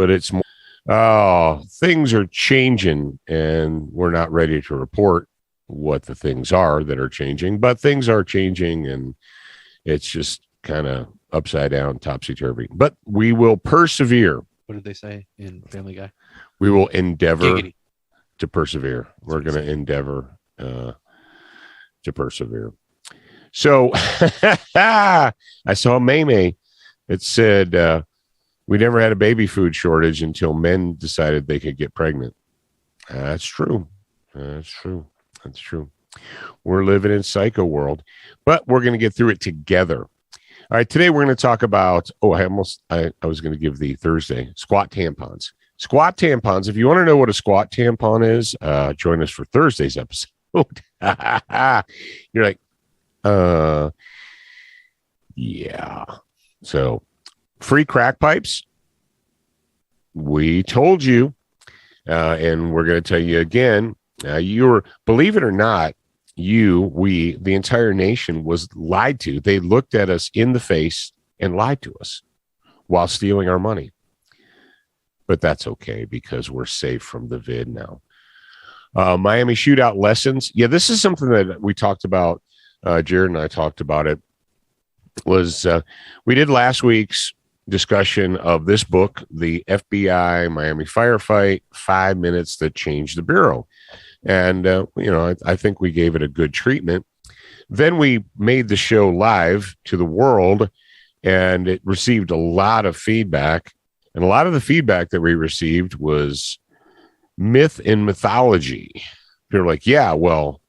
but it's more. Oh, things are changing, and we're not ready to report what the things are that are changing, but things are changing, and it's just kind of upside down, topsy-turvy. But we will persevere. What did they say in Family Guy? We will endeavor Giggity. to persevere. We're going to endeavor to persevere. So I saw Maymay. It said we never had a baby food shortage until men decided they could get pregnant. That's true. That's true. That's true. We're living in psycho world, but we're going to get through it together. All right. Today we're going to talk about, I was going to give the Thursday squat tampons. Squat tampons. If you want to know what a squat tampon is, join us for Thursday's episode. You're like, yeah. So free crack pipes. We told you, and we're going to tell you again, believe it or not, the entire nation was lied to. They looked at us in the face and lied to us while stealing our money. But that's okay because we're safe from the vid now. Miami shootout lessons. Yeah, this is something that we talked about. Jared and I talked about it. We did last week's discussion of this book, the FBI Miami Firefight, 5 Minutes That Changed the Bureau. And, I think we gave it a good treatment. Then we made the show live to the world, and it received a lot of feedback. And a lot of the feedback that we received was myth and mythology. They're like, yeah, well,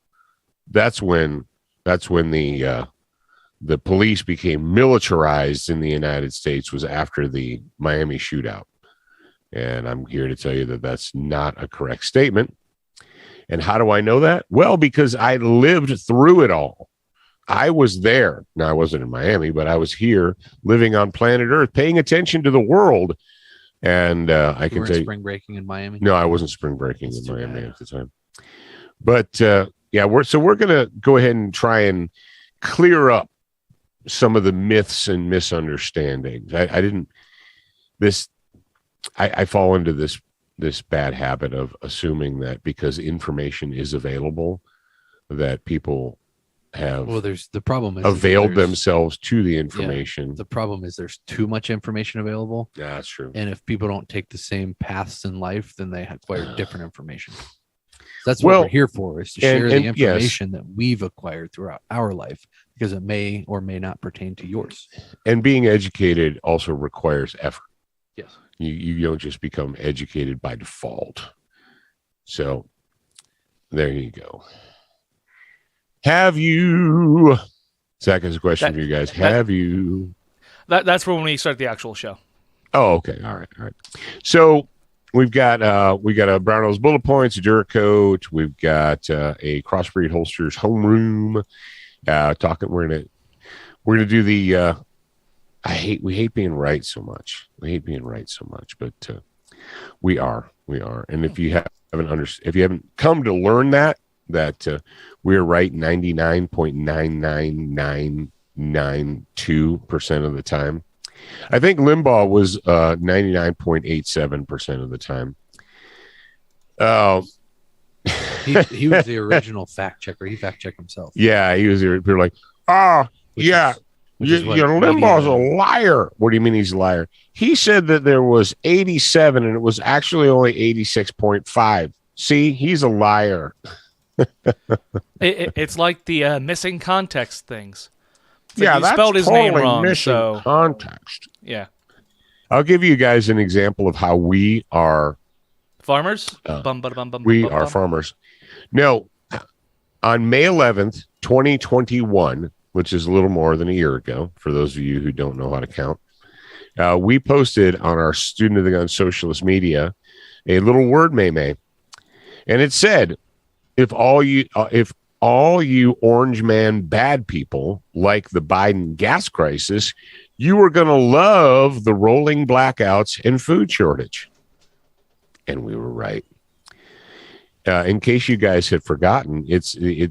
that's when the police became militarized in the United States, was after the Miami shootout. And I'm here to tell you that that's not a correct statement. And how do I know that? Well, because I lived through it all. I was there. Now, I wasn't in Miami, but I was here living on planet Earth, paying attention to the world. And I can tell you, spring breaking in Miami. No, I wasn't spring breaking in Miami at the time. But we're going to go ahead and try and clear up some of the myths and misunderstandings. I fall into this bad habit of assuming that because information is available, that people have the problem is availed themselves to the information. Yeah, the problem is there's too much information available. Yeah, that's true. And if people don't take the same paths in life, then they acquire different information. That's what we're here for, is to share the information that we've acquired throughout our life, because it may or may not pertain to yours. And being educated also requires effort. Yes. You don't just become educated by default. So there you go. Have you? Zach has a question for you guys. Have you? That's when we start the actual show. Oh, okay. All right. So we've got a Brownell's bullet points, a Duracoat. We've got a Crossbreed Holsters homeroom. We're gonna do the. We hate being right so much. But we are. And if you haven't come to learn that we're right 99.99992% of the time. I think Limbaugh was 99.87% of the time. He was the original fact checker. He fact checked himself. Yeah, he was. People were like, Limbaugh's a liar. What do you mean he's a liar? He said that there was 87 and it was actually only 86.5. See, he's a liar. It's like the missing context things. That's spelled his totally name wrong. Missing context. Yeah. I'll give you guys an example of how we are farmers. We are farmers. No, on May 11th, 2021, which is a little more than a year ago, for those of you who don't know how to count, we posted on our Student of the Gun socialist media a little word meme, and it said, if all you orange man bad people like the Biden gas crisis, you are going to love the rolling blackouts and food shortage. And we were right. In case you guys had forgotten,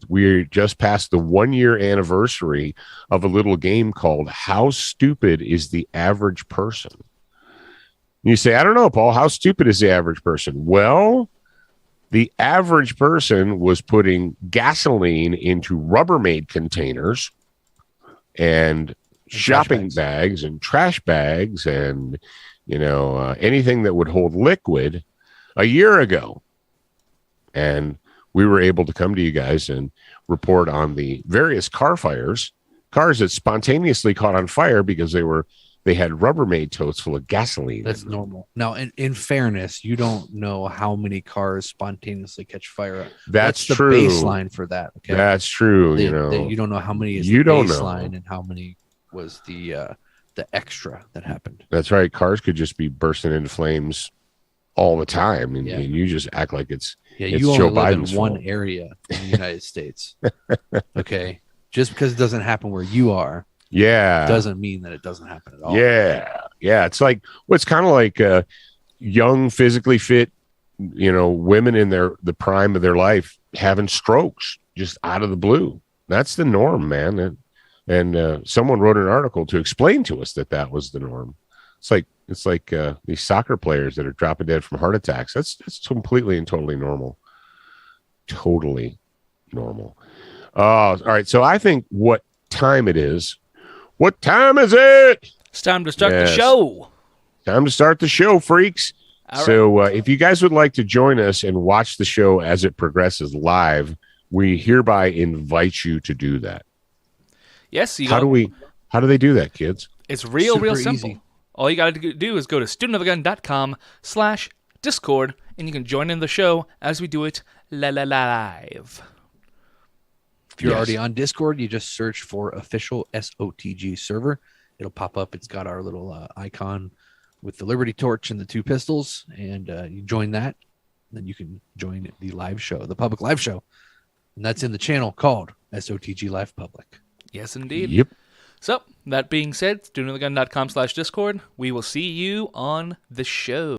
we're just past the 1 year anniversary of a little game called How Stupid is the Average Person? You say, I don't know, Paul, how stupid is the average person? Well, the average person was putting gasoline into Rubbermaid containers and shopping bags and trash bags and, anything that would hold liquid a year ago. And we were able to come to you guys and report on the various cars that spontaneously caught on fire because they had Rubbermaid totes full of gasoline. That's normal. Now, in fairness, you don't know how many cars spontaneously catch fire. That's the true. Baseline for that. Okay? That's true. You don't know how many is the baseline and how many was the extra that happened. That's right. Cars could just be bursting into flames all the time, and you just act like it's you Joe only live Biden's in one fault. area in the United States. Okay, just because it doesn't happen where you are, doesn't mean that it doesn't happen at all. It's like it's kind of like young, physically fit, women in the prime of their life having strokes just out of the blue. That's the norm, man. And someone wrote an article to explain to us that was the norm. It's like these soccer players that are dropping dead from heart attacks. That's completely and totally normal. Totally normal. All right. So I think what time it is. What time is it? It's time to start the show. Time to start the show, freaks. All so right. If you guys would like to join us and watch the show as it progresses live, we hereby invite you to do that. Yes. How do they do that, kids? It's real simple. Easy. All you got to do is go to studentofthegun.com/Discord, and you can join in the show as we do it live. If you're already on Discord, you just search for official SOTG server. It'll pop up. It's got our little icon with the Liberty Torch and the two pistols, and you join that. Then you can join the live show, the public live show, and that's in the channel called SOTG Live Public. Yes, indeed. Yep. So, that being said, studentofthegun.com/Discord. We will see you on the show.